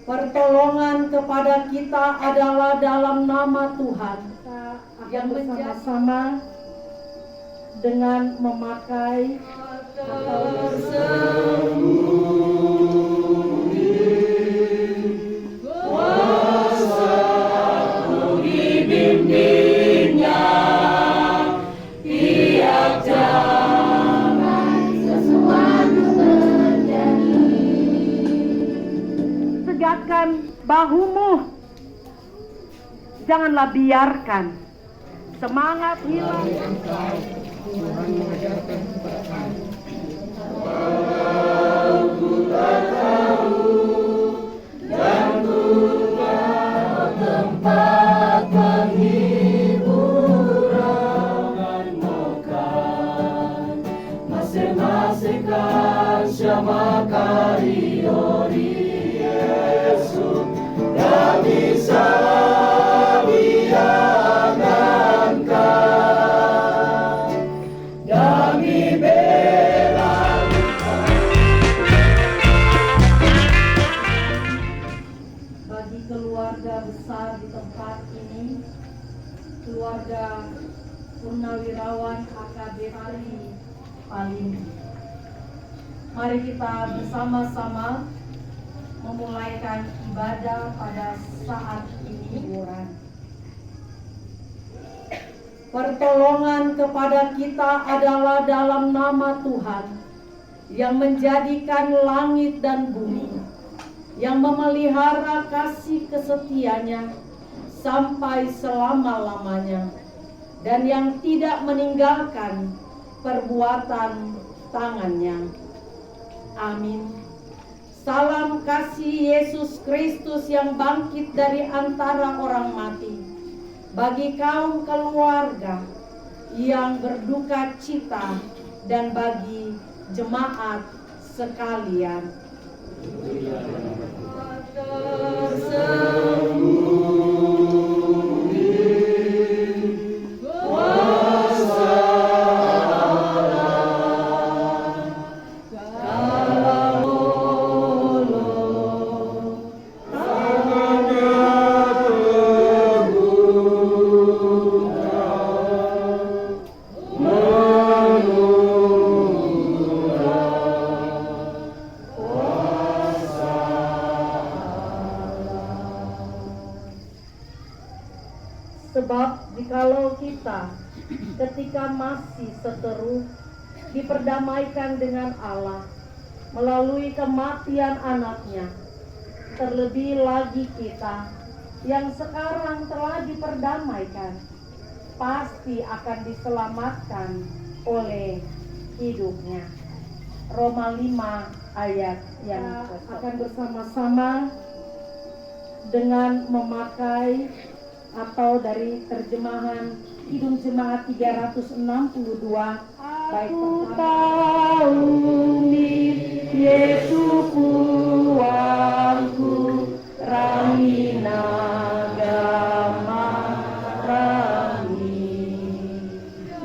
Pertolongan kepada kita adalah dalam nama Tuhan yang bersama-sama dengan memakai tegakkan bahumu, janganlah biarkan semangat hilang. Aku tak tahu dan ku tahu tempat penghiburan bukan masing-masing kan sama kariori Yesus tak bisa diandalkan demi bela. Bagi keluarga besar di tempat ini, keluarga Purnawirawan AKBP Palini, mari kita bersama-sama memulaikan ibadah pada saat ini. Pertolongan kepada kita adalah dalam nama Tuhan yang menjadikan langit dan bumi, yang memelihara kasih kesetianya sampai selama-lamanya, dan yang tidak meninggalkan perbuatan tangannya. Amin. Salam kasih Yesus Kristus yang bangkit dari antara orang mati, bagi kaum keluarga yang berduka cita dan bagi jemaat sekalian. Sebab jikalau kita ketika masih seteru diperdamaikan dengan Allah melalui kematian anaknya, terlebih lagi kita yang sekarang telah diperdamaikan pasti akan diselamatkan oleh hidupnya. Roma 5 ayat yang akan bersama-sama dengan memakai atau dari terjemahan Kidung Jemaat 362 baik tahu Yesus puangku ramina gama rami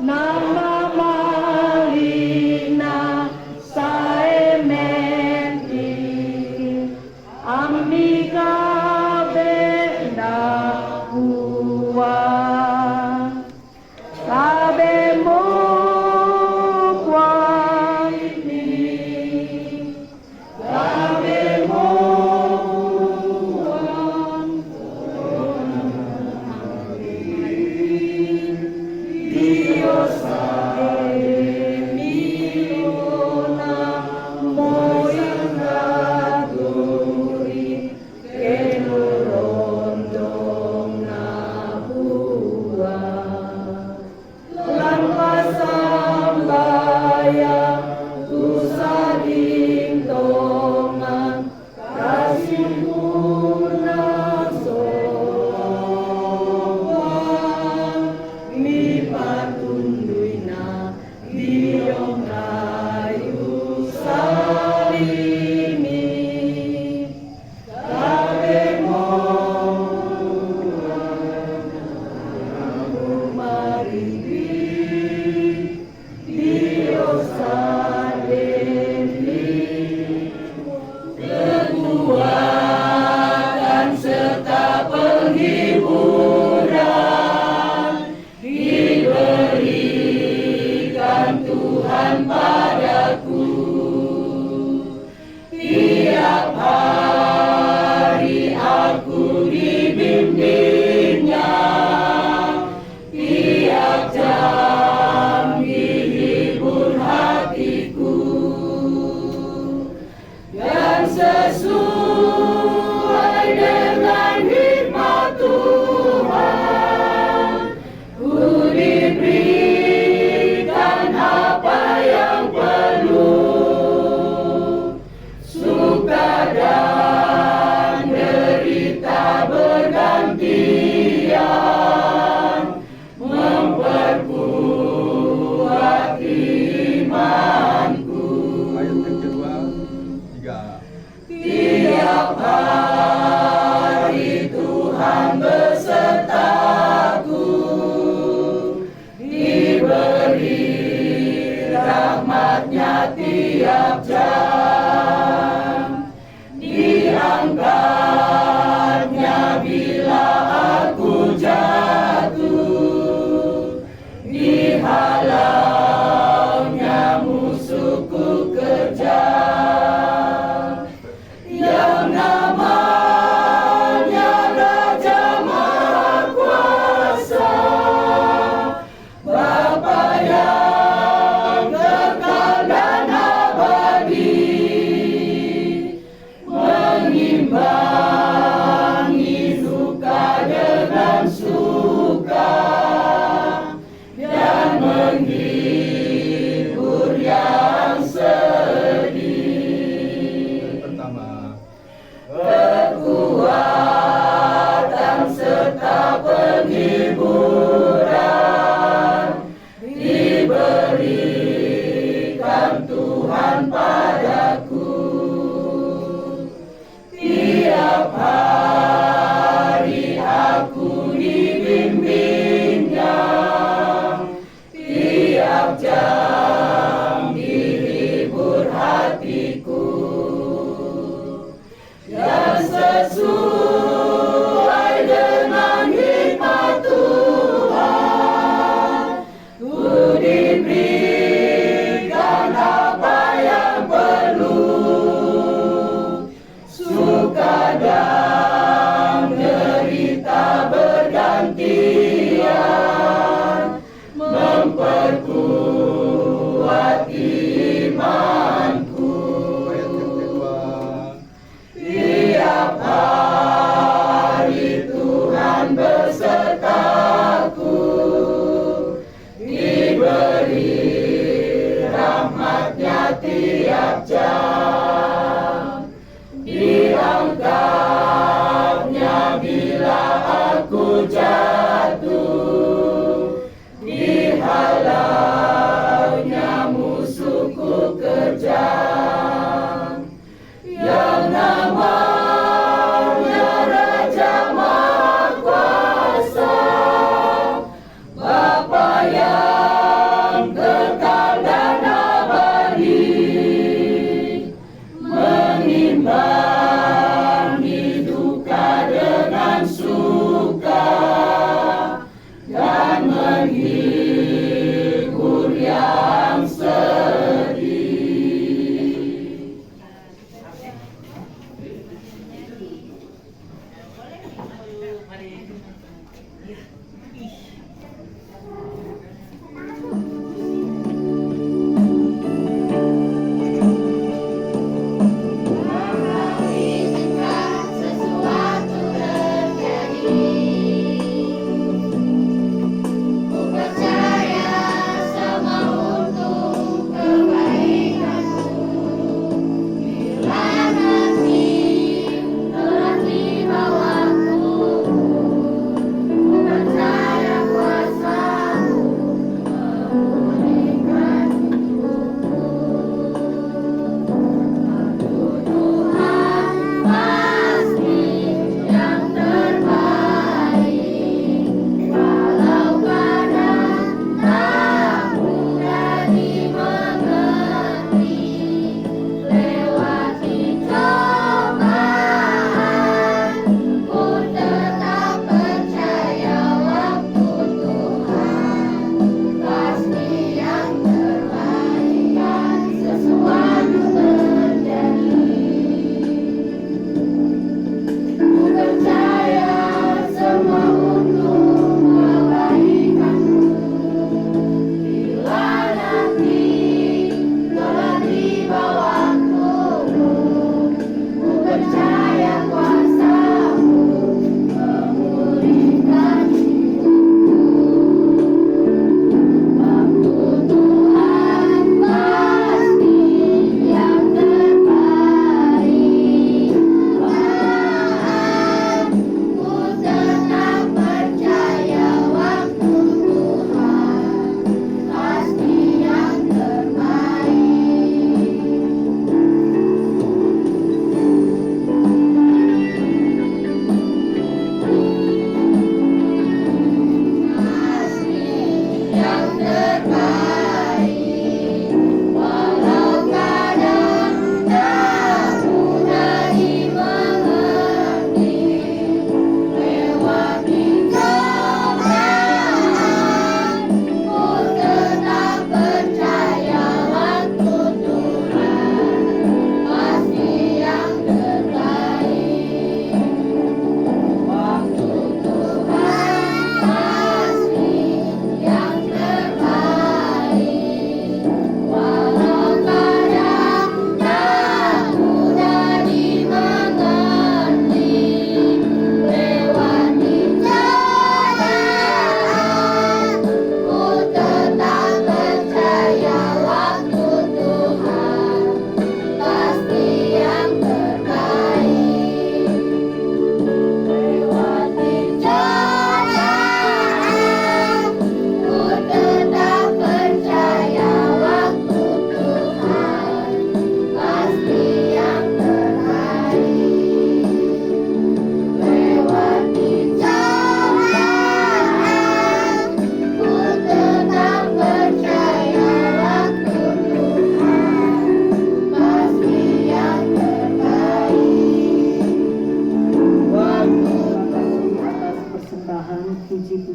nama malina sae menti amika benda puang sabemo hari aku dibimbingnya, tiap jam dihibur hatiku, dan sesuai dengan hikmat Tuhan, ku diberikan apa yang perlu, suka dan derita bergantian, memperkuat imanku. Ayat yang kedua, tiga. Tiap hari Tuhan besertaku, diberi rahmat-Nya tiap jam, diangkatnya bila aku jatuh, dihalaunya musuhku kejam, yang namanya Raja Maha Kuasa, Bapa yang kekal dan abadi, mengimbangi duka dengan suka, dan menghibur yang sedih. Pertama, Kekuatan serta penghiburan diberikan Tuhan padaku. Tiap hari aku dibimbingnya, tiap jam dihibur hatiku, dan sesuai dengan hikmat Tuhan, ku diberikan apa yang perlu, suka dan derita bergantian, memperkuat imanku. ayat yang kedua, Tiap hari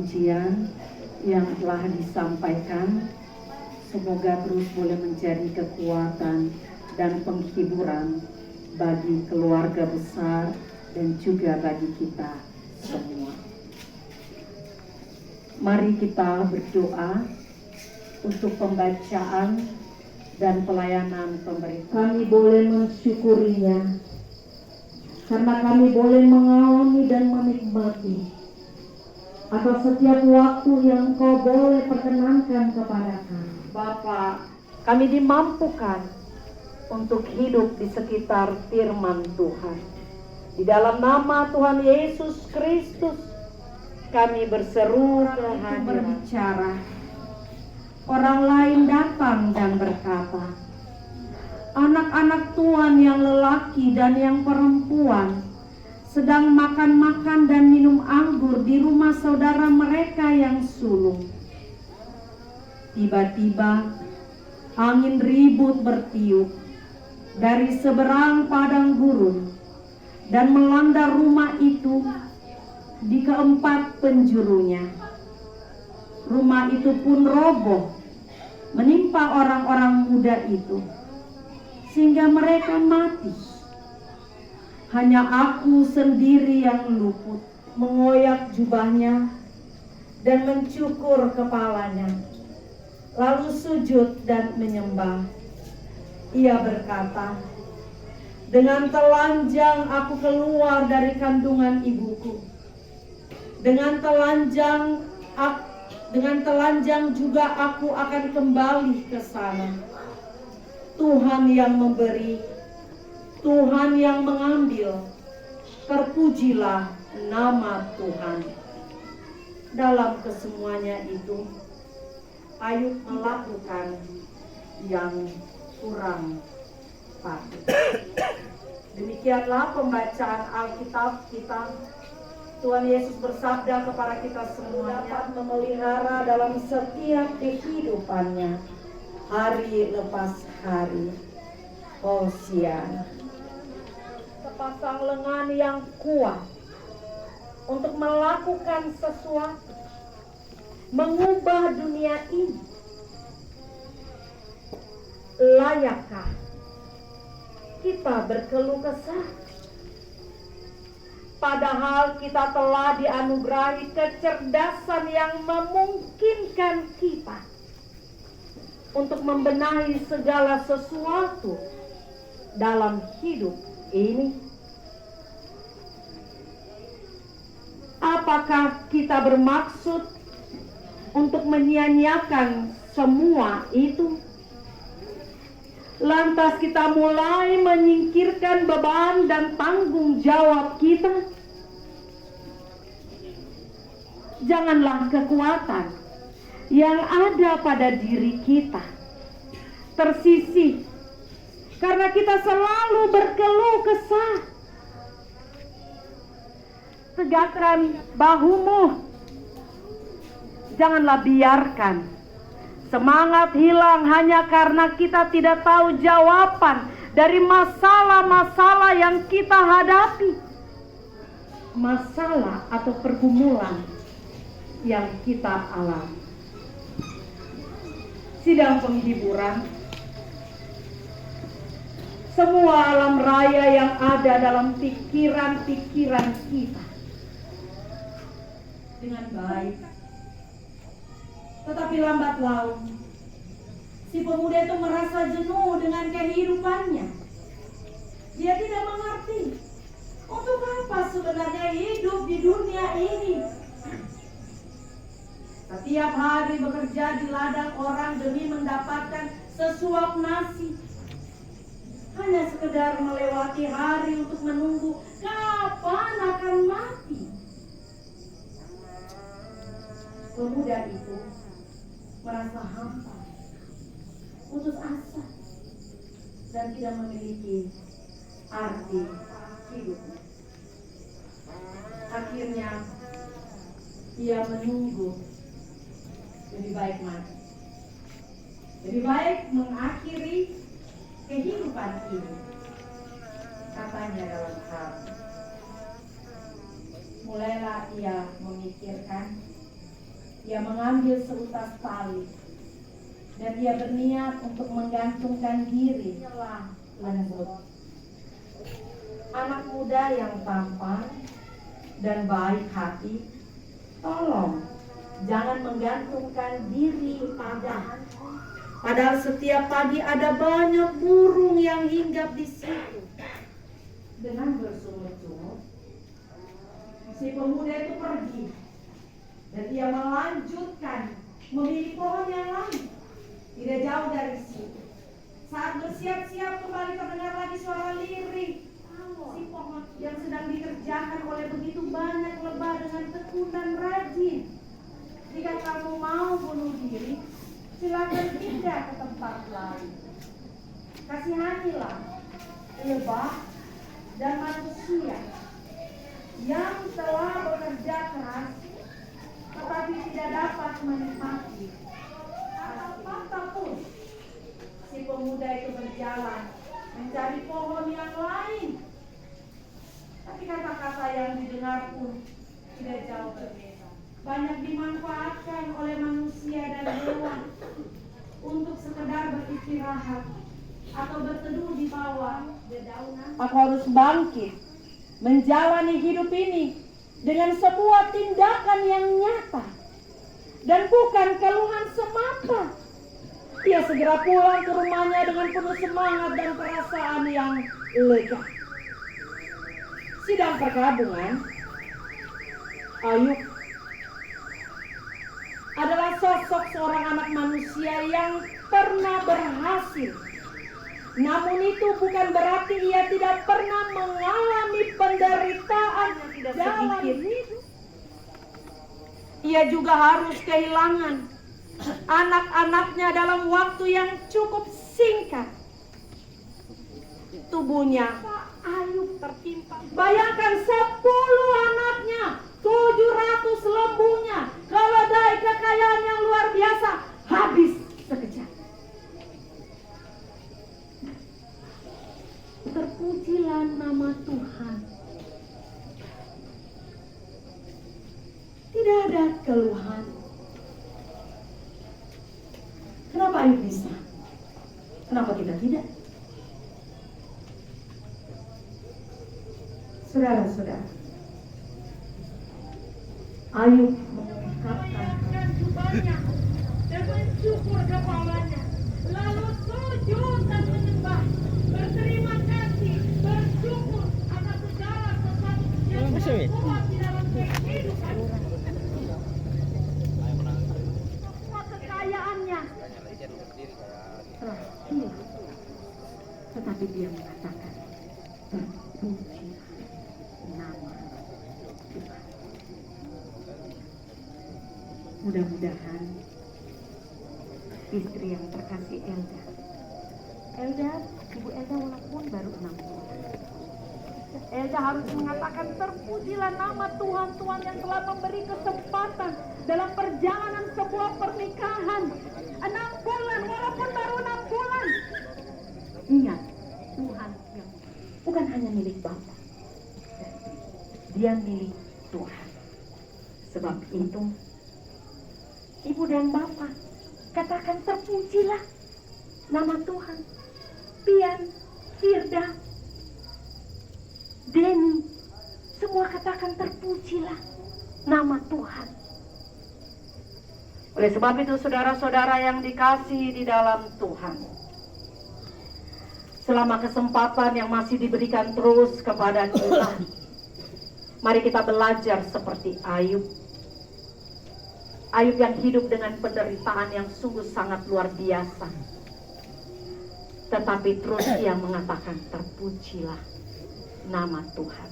pujian yang telah disampaikan, semoga terus boleh menjadi kekuatan dan penghiburan bagi keluarga besar dan juga bagi kita semua. Mari kita berdoa untuk pembacaan dan pelayanan pemerintah. Kami boleh mensyukurinya karena kami boleh mengalami dan menikmati atas setiap waktu yang Kau boleh perkenankan kepada kami. Bapa, kami dimampukan untuk hidup di sekitar firman Tuhan. Di dalam nama Tuhan Yesus Kristus, kami berseru kehadiran. Berbicara, orang lain datang dan berkata, anak-anak Tuhan yang lelaki dan yang perempuan sedang makan-makan dan minum anggur di rumah saudara mereka yang sulung. Tiba-tiba angin ribut bertiup dari seberang padang gurun dan melanda rumah itu di keempat penjurunya. Rumah itu pun roboh menimpa orang-orang muda itu sehingga mereka mati. Hanya aku sendiri yang luput, mengoyak jubahnya dan mencukur kepalanya, lalu sujud dan menyembah. Ia berkata, dengan telanjang aku keluar dari kandungan ibuku. Dengan telanjang juga aku akan kembali ke sana. Tuhan yang memberi, Tuhan yang mengambil, terpujilah nama Tuhan. Dalam kesemuanya itu, Ayub melakukan yang kurang patut. Demikianlah pembacaan Alkitab kita. Tuhan Yesus bersabda kepada kita semua, dapat memelihara dalam setiap kehidupannya, hari lepas hari. Hosea. Sepasang lengan yang kuat untuk melakukan sesuatu, mengubah dunia ini. Layakkah kita berkeluh kesah? Padahal kita telah dianugerahi kecerdasan yang memungkinkan kita untuk membenahi segala sesuatu dalam hidup ini. Apakah kita bermaksud untuk menyia-nyiakan semua itu? Lantas kita mulai menyingkirkan beban dan tanggung jawab kita. Janganlah kekuatan yang ada pada diri kita tersisih karena kita selalu berkeluh kesah. Tegakkan bahumu. Janganlah biarkan semangat hilang hanya karena kita tidak tahu jawaban dari masalah-masalah yang kita hadapi. Masalah atau pergumulan yang kita alami. Sidang penghiburan, semua alam raya yang ada dalam pikiran-pikiran kita dengan baik. Tetapi lambat laun, si pemuda itu merasa jenuh dengan kehidupannya. Dia tidak mengerti untuk apa sebenarnya hidup di dunia ini. Setiap hari bekerja di ladang orang demi mendapatkan sesuap nasi. Hanya sekedar melewati hari untuk menunggu kapan akan mati. Pemuda itu merasa hampa, putus asa, dan tidak memiliki arti hidupnya. Akhirnya ia menunggu, lebih baik mati. Lebih baik mengakhiri kehidupan ini, katanya dalam hati. Mulailah ia memikirkan Ia mengambil seutas tali dan ia berniat untuk menggantungkan diri. Lembut. Anak muda yang tampan dan baik hati, tolong jangan menggantungkan diri padahal setiap pagi ada banyak burung yang hinggap di situ. Dengan bersungut-sungut, si pemuda itu pergi dan ia melanjutkan memilih pohon yang lain. Tidak jauh dari situ, saat bersiap-siap kembali terdengar lagi suara lirih. Si pohon yang sedang dikerjakan oleh begitu banyak lebah dengan tekun dan rajin. Jika kamu mau bunuh diri, silakan pindah ke tempat lain. Kasihanilah lebah dan manusia yang telah bekerja keras tetapi tidak dapat menikmati apa pun. Si pemuda itu berjalan mencari pohon yang lain, tapi kata-kata yang didengar pun tidak jauh berbeda. Banyak dimanfaatkan oleh manusia dan hewan untuk sekedar beristirahat atau berteduh di bawah dedaunan. Aku harus bangkit menjalani hidup ini dengan sebuah tindakan yang nyata dan bukan keluhan semata. Ia segera pulang ke rumahnya dengan penuh semangat dan perasaan yang lega. Sidang perkabungan, Ayub adalah sosok seorang anak manusia yang pernah berhasil. Namun itu bukan berarti ia tidak pernah mengalami penderitaan dalam hidup. Ia juga harus kehilangan anak-anaknya dalam waktu yang cukup singkat. Tubuhnya Ayub tertimpa. Bayangkan 10 anaknya, 700 lembunya, keledai kekayaan yang luar biasa habis sekejap. Terpujilah nama Tuhan. Tidak ada keluhan. Kenapa Ayub bisa? Kenapa kita tidak? Saudara-saudara, Ayub mengungkapkan jubahnya dan mencukur kepalanya, lalu sujud dan menyembah, berterima kasih, bersyukur atas segala sesuatu yang terkuat di dalam kehidupan. Semua kekayaannya telah hilang, tetapi dia mengatakan, terpuji nama Tuhan. Mudah-mudahan istri yang terkasih Elda, Ibu Elda walaupun baru 6 bulan, Elda harus mengatakan terpujilah nama Tuhan, Tuhan yang telah memberi kesempatan dalam perjalanan sebuah pernikahan 6 bulan, walaupun baru 6 bulan. Ingat, Tuhan yang bukan hanya milik Bapa, dia milik Tuhan. Sebab itu, Ibu dan Bapak katakan terpujilah nama Tuhan. Pian, Firda, Denny, semua katakan terpujilah nama Tuhan. Oleh sebab itu, saudara-saudara yang dikasihi di dalam Tuhan, selama kesempatan yang masih diberikan terus kepada kita, mari kita belajar seperti Ayub. Ayub yang hidup dengan penderitaan yang sungguh sangat luar biasa. Tetapi terus ia mengatakan terpujilah nama Tuhan.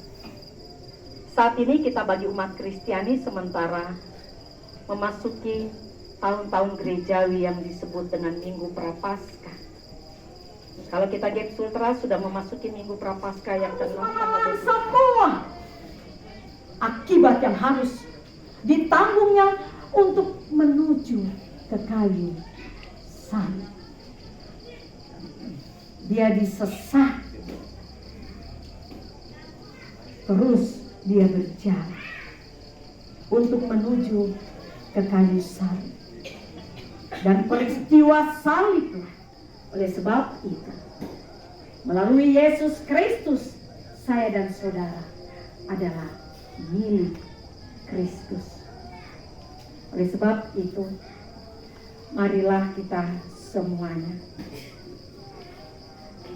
Saat ini kita bagi umat Kristiani sementara memasuki tahun-tahun gerejawi yang disebut dengan Minggu Prapaskah. Kalau kita Gap Sultra sudah memasuki Minggu Prapaskah yang ke-6 semua akibat yang harus ditanggungnya untuk menuju ke kayu salib. Dia disesat, terus dia berjalan untuk menuju ke kayu salib. Dan peristiwa saliblah, oleh sebab itu, melalui Yesus Kristus, saya dan saudara adalah milik Kristus. Oleh sebab itu, marilah kita semuanya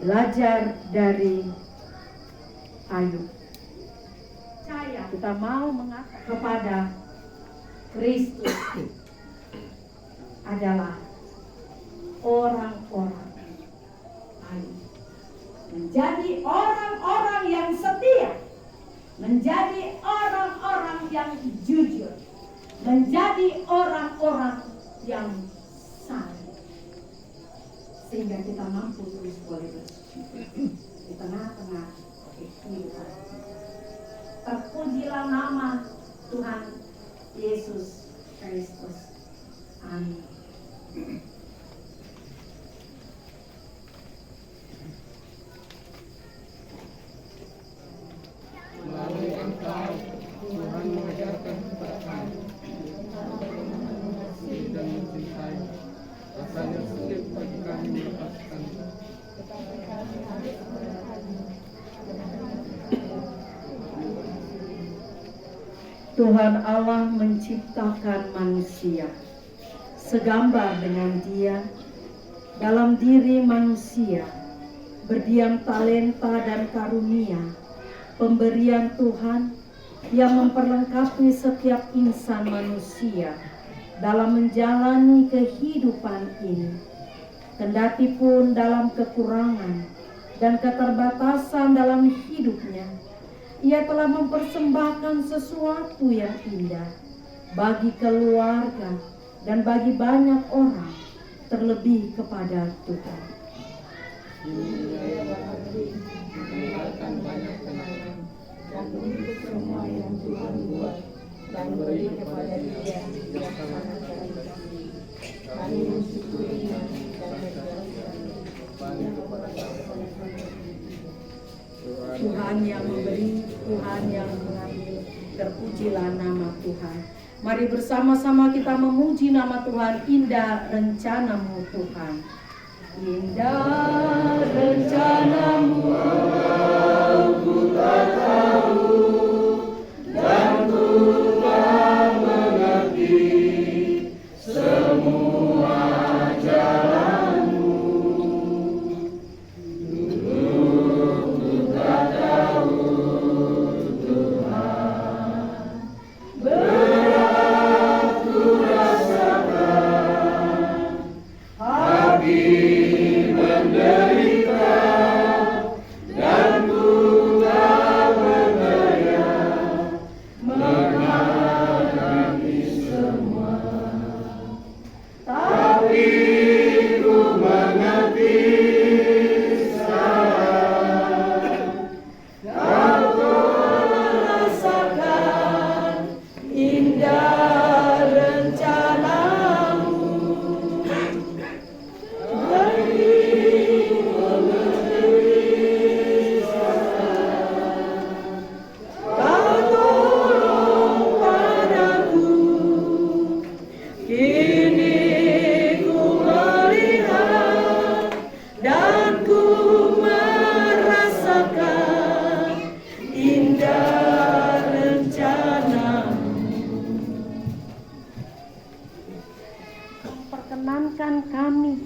belajar dari Ayub. Kita mau mengatakan kepada Kristus adalah orang-orang Ayub. Menjadi orang-orang yang setia, menjadi orang-orang yang jujur, menjadi orang-orang yang saleh, sehingga kita mampu terus boleh bersyukur di tengah-tengah kehidupan. Terpujilah nama Tuhan Yesus Kristus. Amin. Melalui Engkau, Tuhan mengajarkan kepada kami mengasihi dan mencintai. Rasanya sulit bagi kami melepaskan. Tuhan Allah menciptakan manusia segambar dengan Dia. Dalam diri manusia berdiam talenta dan karunia pemberian Tuhan yang memperlengkapi setiap insan manusia dalam menjalani kehidupan ini. Kendati pun dalam kekurangan dan keterbatasan dalam hidupnya, Ia telah mempersembahkan sesuatu yang indah bagi keluarga dan bagi banyak orang, terlebih kepada Tuhan. Meninggalkan banyak kenangan dan untuk semua yang Tuhan buat dan beri kepada Dia yang sangat kasih. Kami mensyukuri dan kembali kepada Tuhan yang memberi, Tuhan yang mengambil. Terpujilah nama Tuhan. Mari bersama-sama kita memuji nama Tuhan. Indah rencana-Mu Tuhan. Indah rencana-Mu, aku tak tahu dan ku tak mengerti semua jalanmu. Dulu ku tak tahu Tuhan, berat ku rasakan hati menderita dan ku tak berdaya menghadapi semua. Tapi ku mengerti sekarang kau telah rasakan indah rencana-Mu. Kau tolong padaku, kini ku melihat dan ku merasakan indah rencana-Mu. perkenankan kami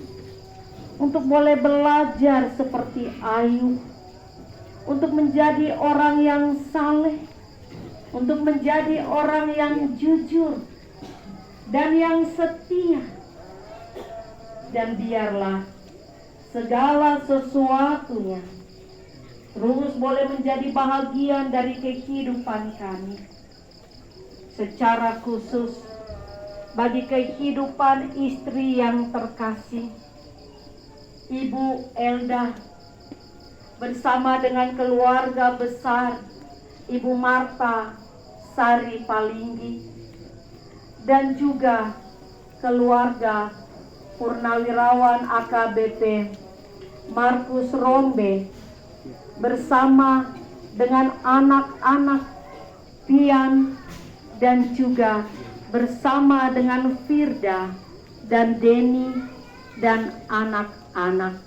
untuk boleh belajar seperti Ayub, untuk menjadi orang yang saleh, untuk menjadi orang yang jujur dan yang setia. Dan biarlah segala sesuatunya terus boleh menjadi bahagian dari kehidupan kami. Secara khusus bagi kehidupan istri yang terkasih, Ibu Elda, bersama dengan keluarga besar Ibu Marta Sari Palinggi, dan juga keluarga Purnawirawan AKBP Markus Rombe, bersama dengan anak-anak Pian, dan juga bersama dengan Firda dan Denny dan anak-anak.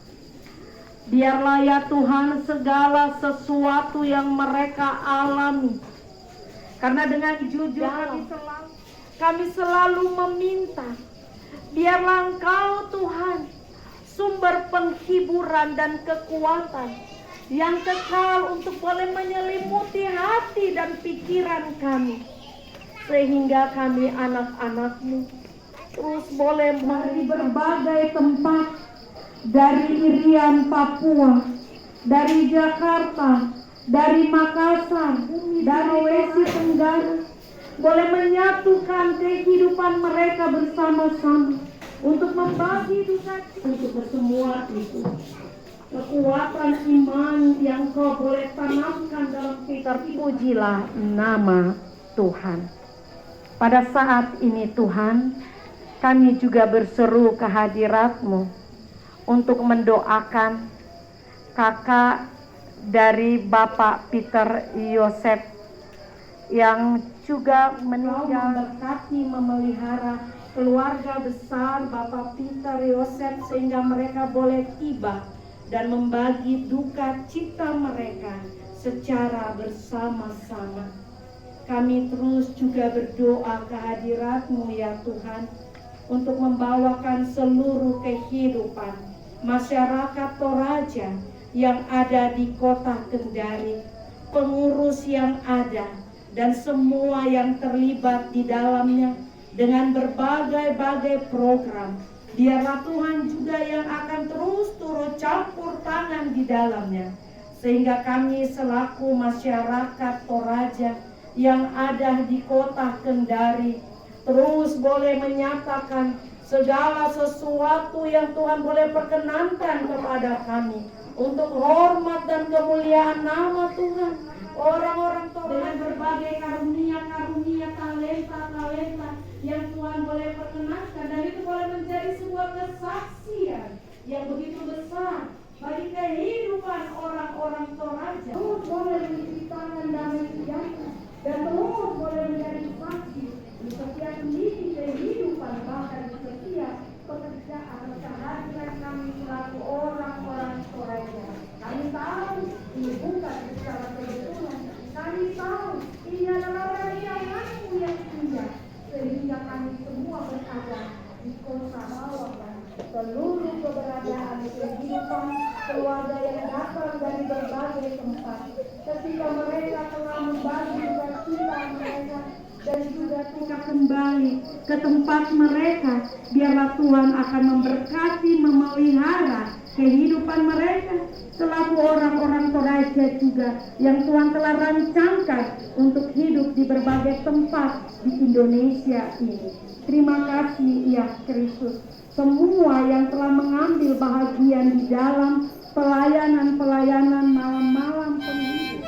Biarlah ya Tuhan segala sesuatu yang mereka alami, karena dengan jujur kami selalu meminta, biarlah Engkau Tuhan sumber penghiburan dan kekuatan yang kekal untuk boleh menyelimuti hati dan pikiran kami, sehingga kami anak-anak-Mu terus boleh dari berbagai tempat, dari Irian Papua, dari Jakarta, dari Makassar, dari Sulawesi Tenggara, boleh menyatukan kehidupan mereka bersama-sama untuk membagi duka untuk semua itu. Kekuatan iman yang Kau boleh tanamkan dalam kita, pujilah nama Tuhan. Pada saat ini Tuhan, kami juga berseru ke hadirat-Mu untuk mendoakan kakak dari Bapak Peter Yosef yang juga meninggal. Memberkati, memelihara keluarga besar Bapak Peter Yosef sehingga mereka boleh tiba dan membagi duka cita mereka secara bersama-sama. Kami terus juga berdoa ke hadirat-Mu ya Tuhan, untuk membawakan seluruh kehidupan masyarakat Toraja yang ada di kota Kendari, pengurus yang ada, dan semua yang terlibat di dalamnya dengan berbagai-bagai program. Biarlah Tuhan juga yang akan terus turut campur tangan di dalamnya, sehingga kami selaku masyarakat Toraja yang ada di kota Kendari terus boleh menyatakan segala sesuatu yang Tuhan boleh perkenankan kepada kami untuk hormat dan kemuliaan nama Tuhan. Orang-orang dengan berbagai karunia-karunia, talenta-talenta yang Tuhan boleh perkenankan, dan itu boleh menjadi sebuah kesaksian yang begitu besar bagi kehidupan orang-orang Toraja. Terus boleh menceritakan damai sejahtera dan terus boleh menjadi saksi di setiap sisi kehidupan, bahkan di setiap pekerjaan kehadiran kami selaku orang-orang Toraja. Kami tahu ini bukan secara kebetulan. Kami tahu ini adalah rancangan-Mu yang indah, sehingga kami semua berada di kota Bawakan. Seluruh keberadaan kehidupan keluarga yang datang dari berbagai tempat, ketika mereka telah membagi duka-cita mereka dan juga Tuhan kembali ke tempat mereka, biarlah Tuhan akan memberkati, memelihara kehidupan mereka selaku orang-orang Toraja juga yang Tuhan telah rancangkan untuk hidup di berbagai tempat di Indonesia ini. Terima kasih ya Kristus, semua yang telah mengambil bahagian di dalam pelayanan-pelayanan malam-malam penghibur.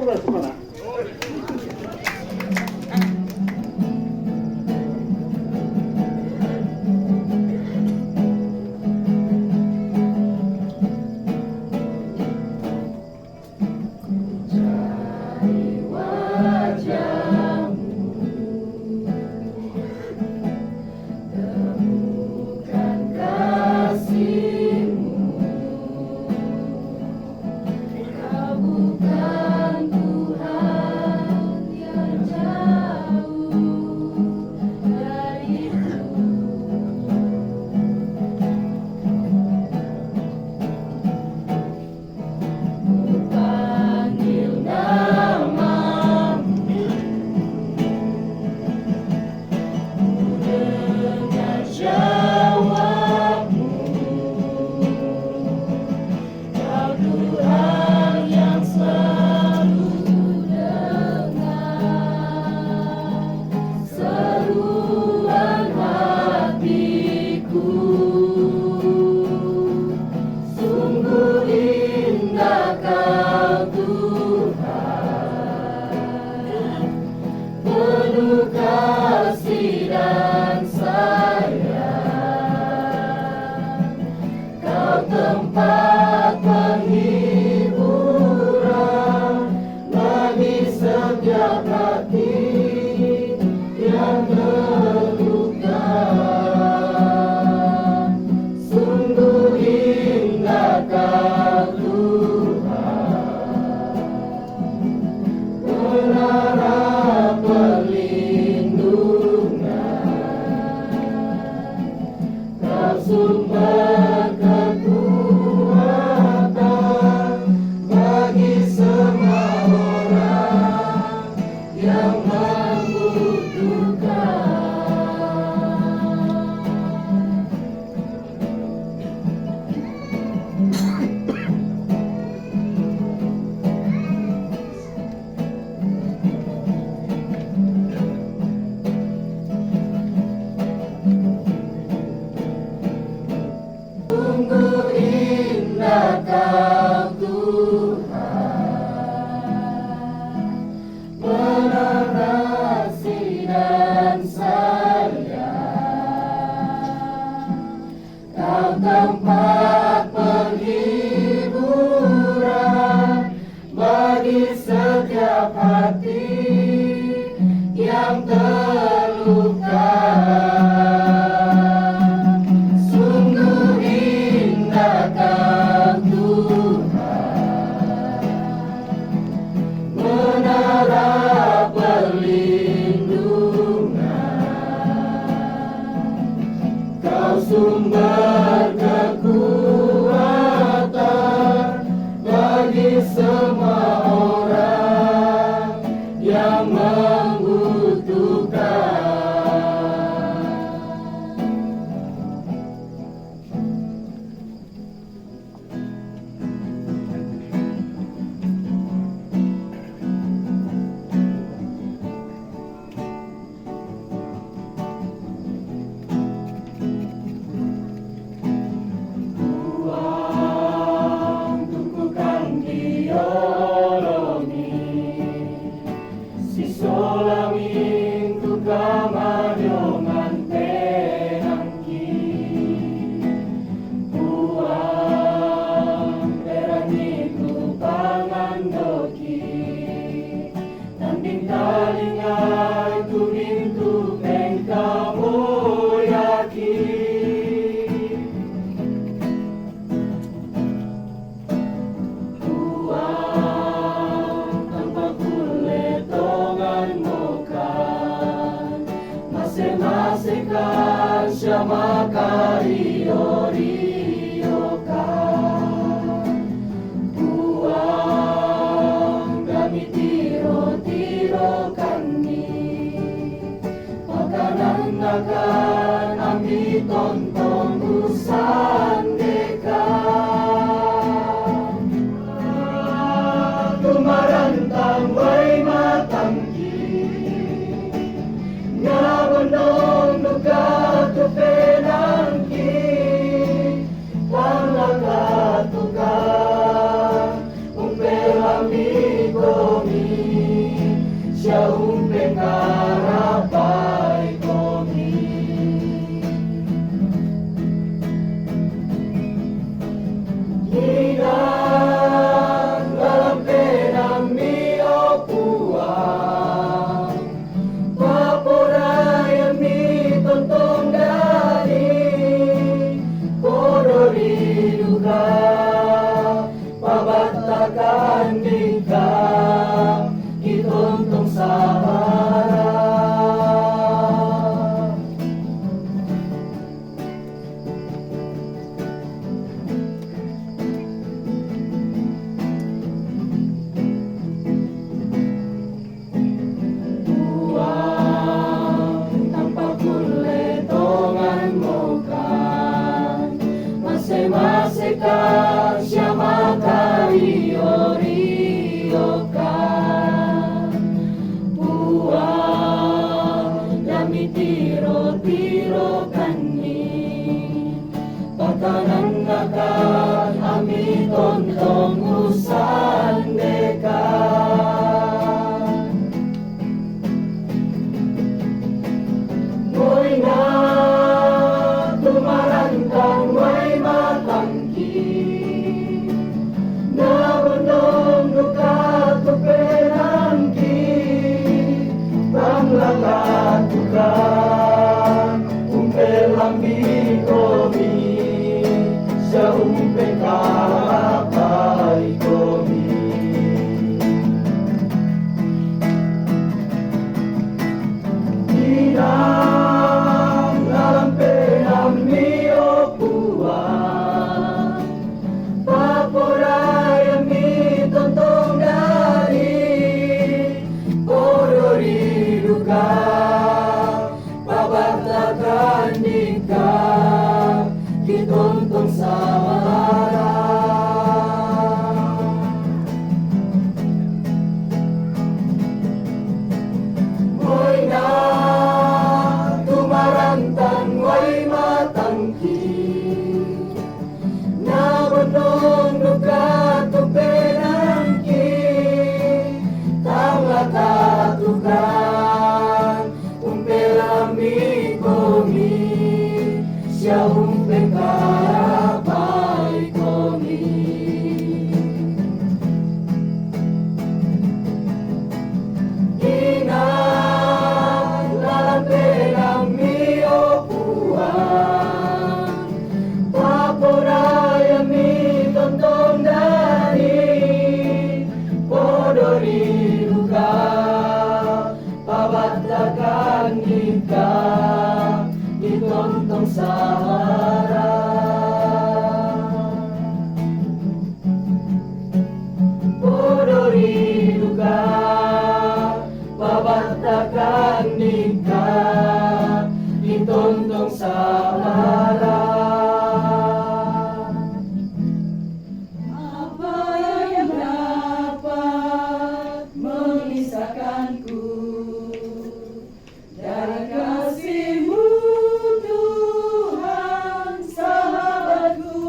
Pura semana. Amigo mío. duka, pabatakan dika, ituntong sahara. Masika siya rio ka buang dami tiro kani patanan nakan ami tontong usan deka moy na tumarantang may matangki nabundong luka tupenangki panglakatukan umpelang bikomi sa umpekapay komi inang nalampenang niyo buwan paporay mi tontong dari porori duka pabatakan dika kitontong sahara moy na tumarantan way matangki nabunong luka tupenangki tanglakatukan umpelami komi siya umpekapay komi inang lalampenami opuan paporayami tontong dari podori duka pabatakan ika itontong sahara podori duka pabatakan ika itontong sahara. Apa yang dapat memisahkanku dari kasih-Mu Tuhan sahabatku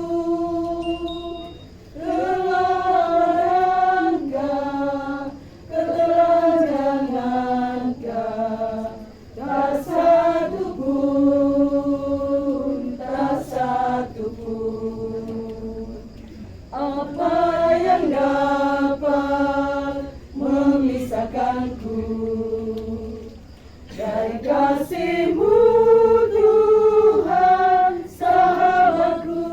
Engkau ketelanjangankah tak satu pun apa yang dapat memisahkanku dari kasih-Mu Tuhan sahabatku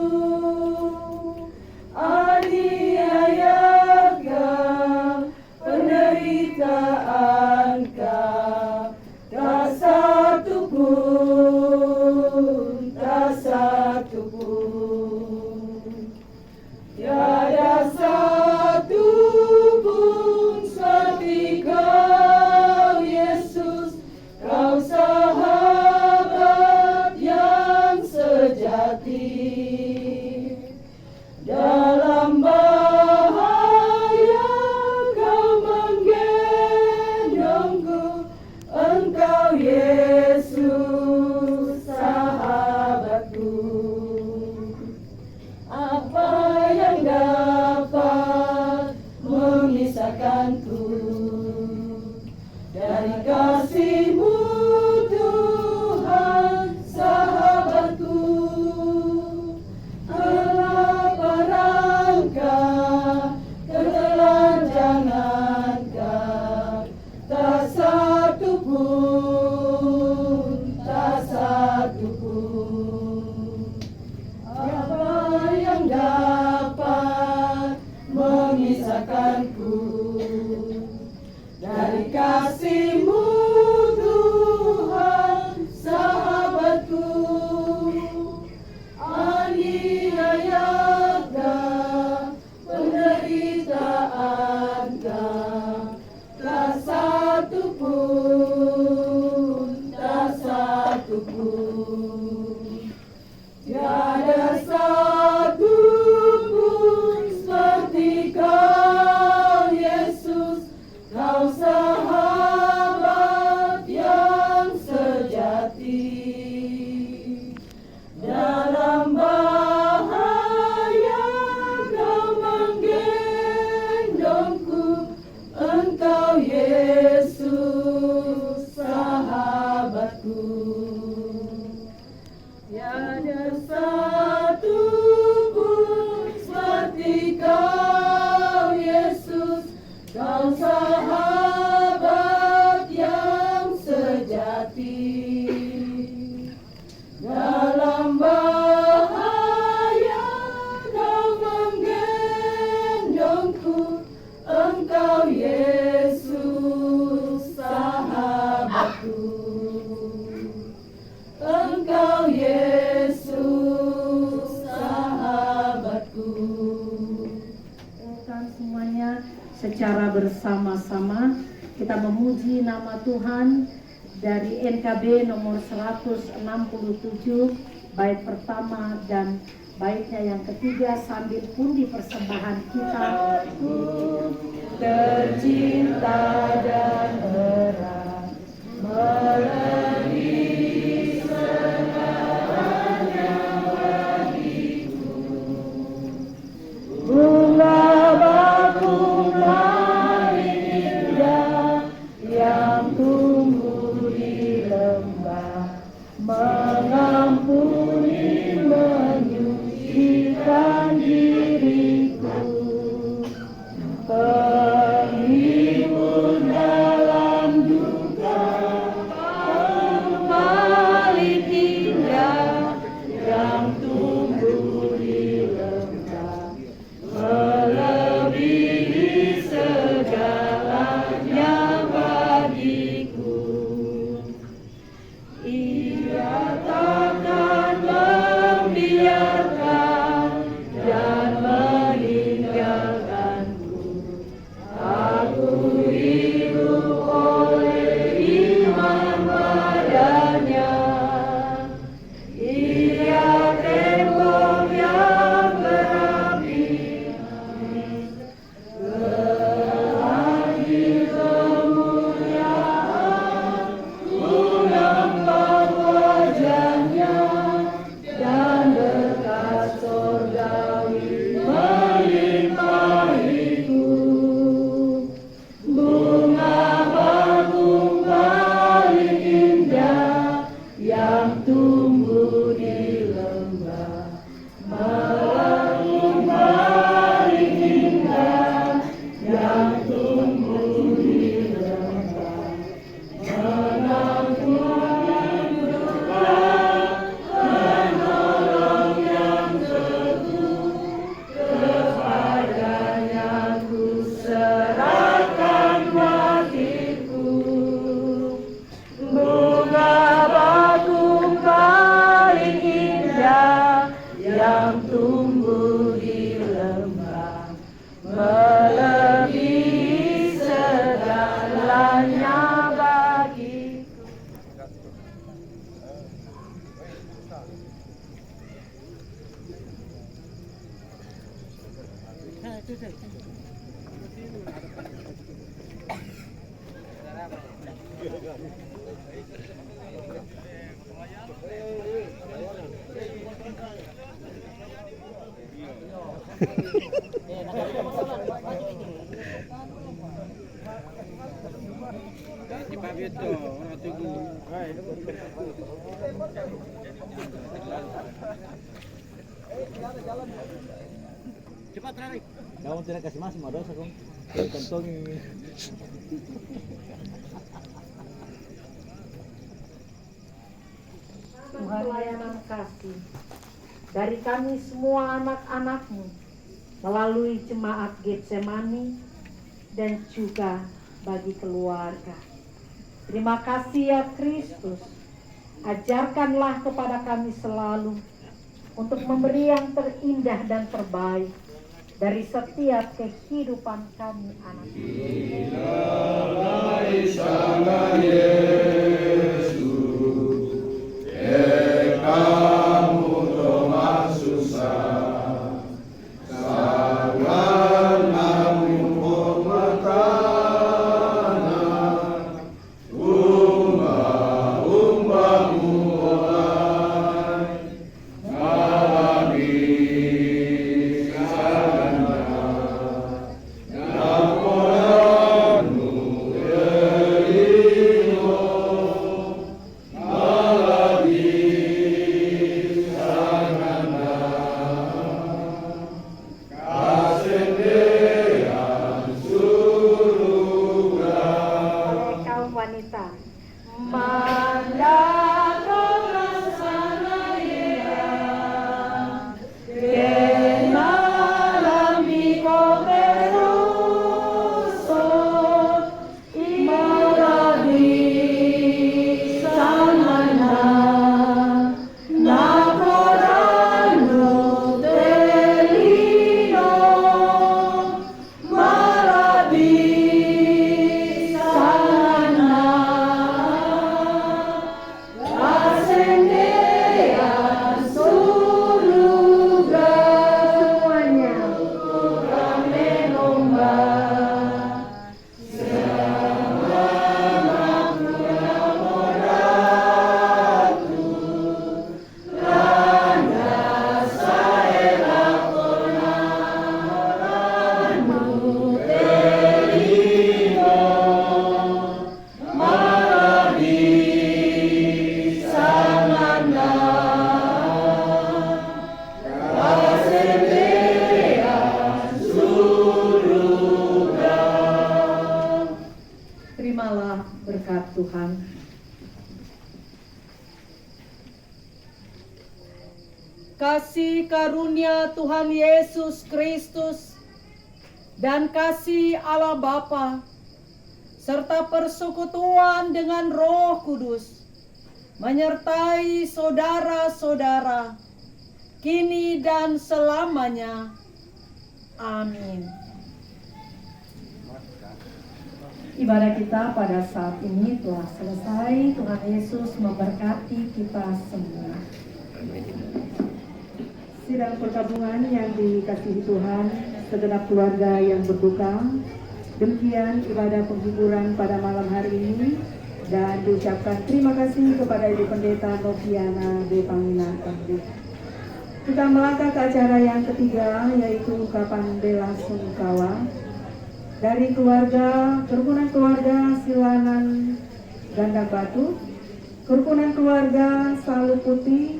aniayakah penderitaankah tak satu pun tiada satu pun seperti Kau Yesus Kau sahabat yang sejati dalam bahaya Kau menggendongku Engkau Yesus sahabatku. Apa yang dapat memisahkanku dari kasih-Mu Tuhan sahabatku? Kelaparan kau Tiada satu pun seperti Kau, Yesus, Kau sahabat yang sejati. Dalam bahaya Kau menggendongku, Engkau Yesus sahabatku. Tiada satu pun seperti Kau, Yesus, Kau sahabat yang sejati. Dalam bahaya Kau menggendongku, Engkau Yesus sahabatku. Engkau Yesus sahabatku. Silakan semuanya secara bersama-sama kita memuji nama Tuhan dari NKB nomor 167 bait pertama dan baitnya yang ketiga sambil pundi persembahan kita. Aku tercinta dan erat melebihi segalanya bagiku. Bunga bakung paling indah yang tumbuh di lembah, mengampuni menyucikan diriku. Penghibur dalam duka, paling indah yang tumbuh di lembah, melebihi segalanya bagiku. Ia takkan membiarkan dan meninggalkanku. Aku hidup oleh iman padanya. Ia tembok yang berapi, selagi kemuliaan ku nampak wajahnya, dan berkat surgawi melimpahiku. Bunga bakung paling indah yang tumbuh di lembah, bakung paling indah yang tumbuh di lembah, mengampuni duka, menolong yang teguh, kepadanya ku serahkan hatiku. Bunga bakung paling indah yang tumbuh di lembah, melebihi segalanya bagiku. Cepat tarik. Kamu tidak kasih mas, mau dosa kong. Kantongi. Tuhan pelayanan kasih dari kami semua anak-anak-Mu melalui jemaat Getsemani dan juga bagi keluarga. Terima kasih ya Kristus, ajarkanlah kepada kami selalu untuk memberi yang terindah dan terbaik dari setiap kehidupan kami anak-anak. kasih karunia Tuhan Yesus Kristus dan kasih Allah Bapa serta persekutuan dengan Roh Kudus menyertai saudara-saudara kini dan selamanya. Amin. Ibadah kita pada saat ini telah selesai. Tuhan Yesus memberkati kita semua. Sidang perkabungan yang dikasihi Tuhan, segenap keluarga yang berduka, demikian ibadah penghiburan pada malam hari ini, dan diucapkan terima kasih kepada Ibu Pendeta Noviana B. Panginan MD. Kita melangkah ke acara yang ketiga, yaitu ungkapan bela sungkawa dari kerukunan keluarga Silanan Gandang Batu, kerukunan keluarga Salu Putih,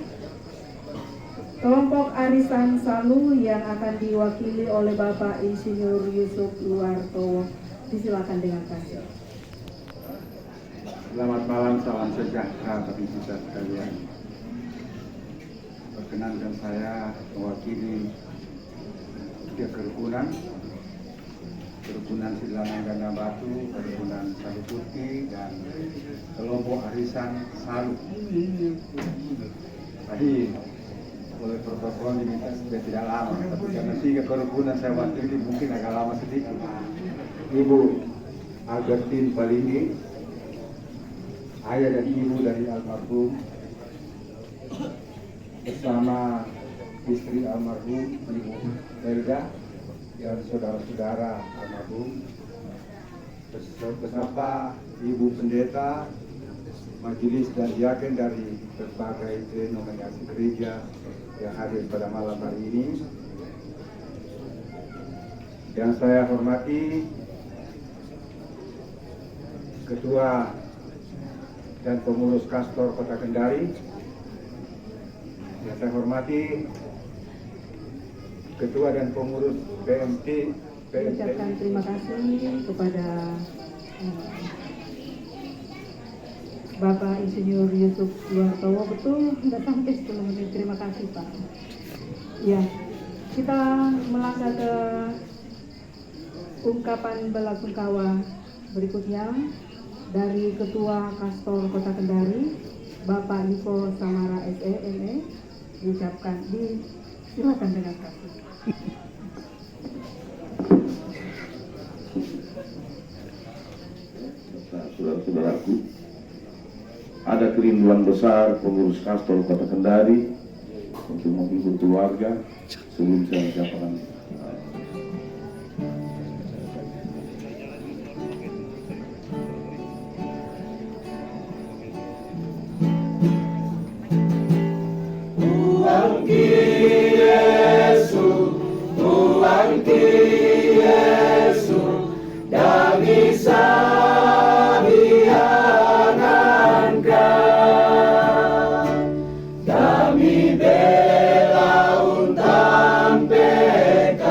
kelompok arisan Salu yang akan diwakili oleh Bapak Insinyur Yusuf Luartowo. Disilakan dengan kasih. Selamat malam, salam sejahtera bagi kita sekalian. Perkenankan saya mewakili tiga kerukunan Silanan Gandang Batu, kerukunan Salu Putih, dan kelompok arisan Salu. Tadi oleh protokol diminta sudah tidak lama, tapi karena tiga kerukunan saya wakili mungkin agak lama sedikit. Ibu Albertine Palinggi, ayah dan ibu dari almarhum, bersama istri almarhum Ibu Helga dan saudara-saudara almarhum, beserta Ibu Pendeta, majelis dan diaken dari berbagai denominasi gereja yang hadir pada malam hari ini. Yang saya hormati Ketua dan Pengurus Kastor Kota Kendari. Yang saya hormati Ketua dan Pengurus PMT. Ucapkan terima kasih kepada Bapak Insinyur Yusuf Luartowo. Betul, sudah sampai 10 menit. Terima kasih Pak. Ya, kita melangkah ke ungkapan bela sungkawa berikutnya dari Ketua Kastor Kota Kendari, Bapak Niko Samara SE.ME, diucapkan. Silakan dengan kasih. Saudara-saudaraku, ada kerinduan besar pengurus Kastor Kota Kendari untuk menghibur keluarga sebelum saya ucapkan. Kami bela untam PK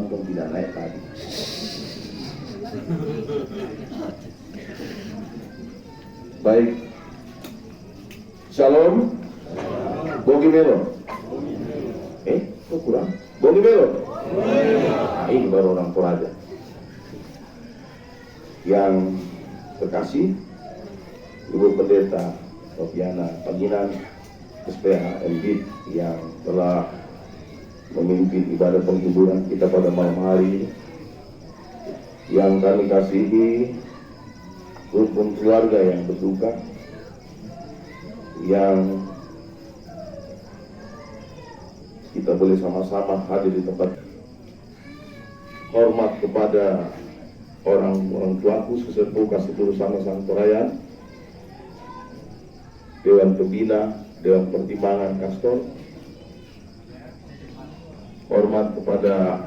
pun tidak naik tadi. Baik, Shalom, Bogimelo. Kok kurang? Bogimelo. Nah, ini baru orang Toraja. Yang terkasih, Ibu Pendeta Sofiana Panjinan SPH Elbit yang telah memimpin ibadah penghiburan kita pada malam hari ini. Yang kami kasihi rukun keluarga yang berduka, yang kita boleh sama-sama hadir di tempat. Hormat kepada orang tuaku sesepuh kasih turusan sang Torayan, Dewan Pembina, Dewan Pertimbangan Kastor. Hormat kepada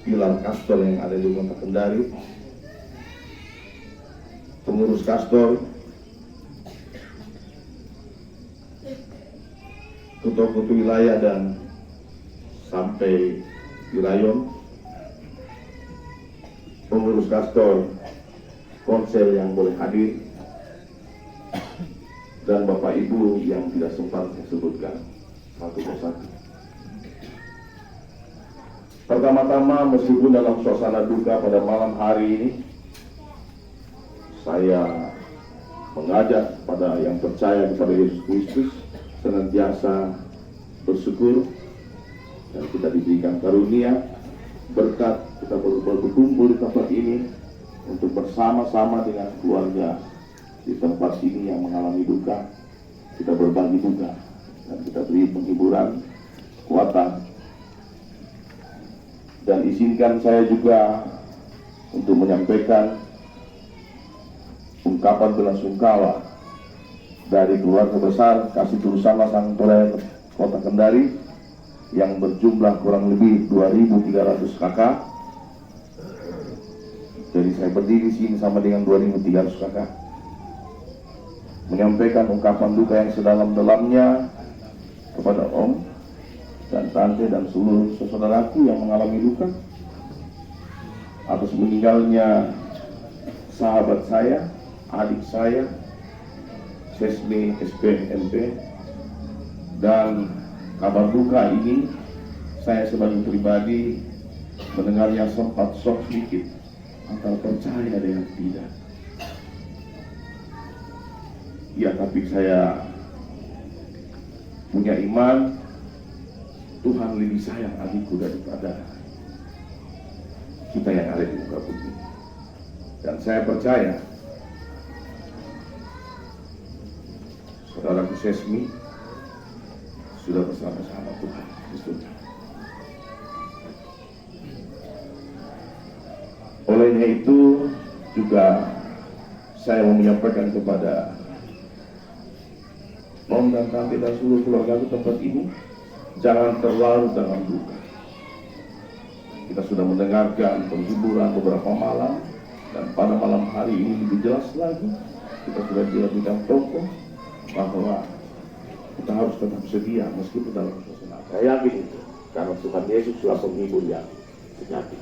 pilar Kastor yang ada di Kota Kendari, pengurus Kastor, ketua-ketua wilayah dan sampai wilayah, pengurus Kastor, konsel yang boleh hadir, dan Bapak Ibu yang tidak sempat saya sebutkan satu persatu. Pertama-tama, meskipun dalam suasana duka pada malam hari ini, saya mengajak pada yang percaya kepada Yesus Kristus senantiasa bersyukur dan kita diberikan karunia berkat kita berkumpul di tempat ini untuk bersama-sama dengan keluarga di tempat ini yang mengalami duka. Kita berbagi duka dan kita beri penghiburan, kekuatan. Dan izinkan saya juga untuk menyampaikan ungkapan belasungkawa dari keluarga besar Kasih Tulusama Sang Torayan Kota Kendari yang berjumlah kurang lebih 2.300 kakak. Jadi saya berdiri sini sama dengan 2.300 kakak, menyampaikan ungkapan duka yang sedalam-dalamnya kepada Om dan Tante dan seluruh saudaraku yang mengalami duka atas meninggalnya sahabat saya, adik saya, Sesmi SPMP. Dan kabar duka ini saya sebagai pribadi mendengarnya sempat shock sedikit antara percaya dengan tidak. Ya, tapi saya punya iman Tuhan lebih sayang adikku daripada kita yang ada di muka bumi. Dan saya percaya saudaraku Sesmi sudah bersama-sama Tuhan Kristus. Olehnya itu juga saya mau menyampaikan kepada Om dan Tante dan seluruh keluarga di tempat ini, jangan terlalu dalam duka. Kita sudah mendengarkan penghiburan beberapa malam, dan pada malam hari ini lebih jelas lagi kita sudah dijadikan tokoh bahwa kita harus tetap sedia meskipun dalam suasana. Saya yakin itu karena Tuhan Yesus sudah penghibur yang sejati.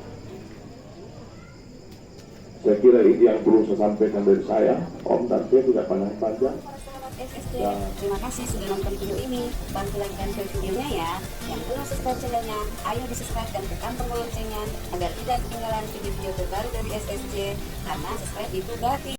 Saya kira itu yang perlu saya sampaikan dari saya. Om dan saya tidak panjang-panjang. SSC, terima kasih sudah nonton video ini. Bantu like dan share videonya ya. Yang belum subscribe channelnya, ayo di subscribe dan tekan tombol loncengnya agar tidak ketinggalan video-video terbaru dari SSC, karena subscribe itu gratis.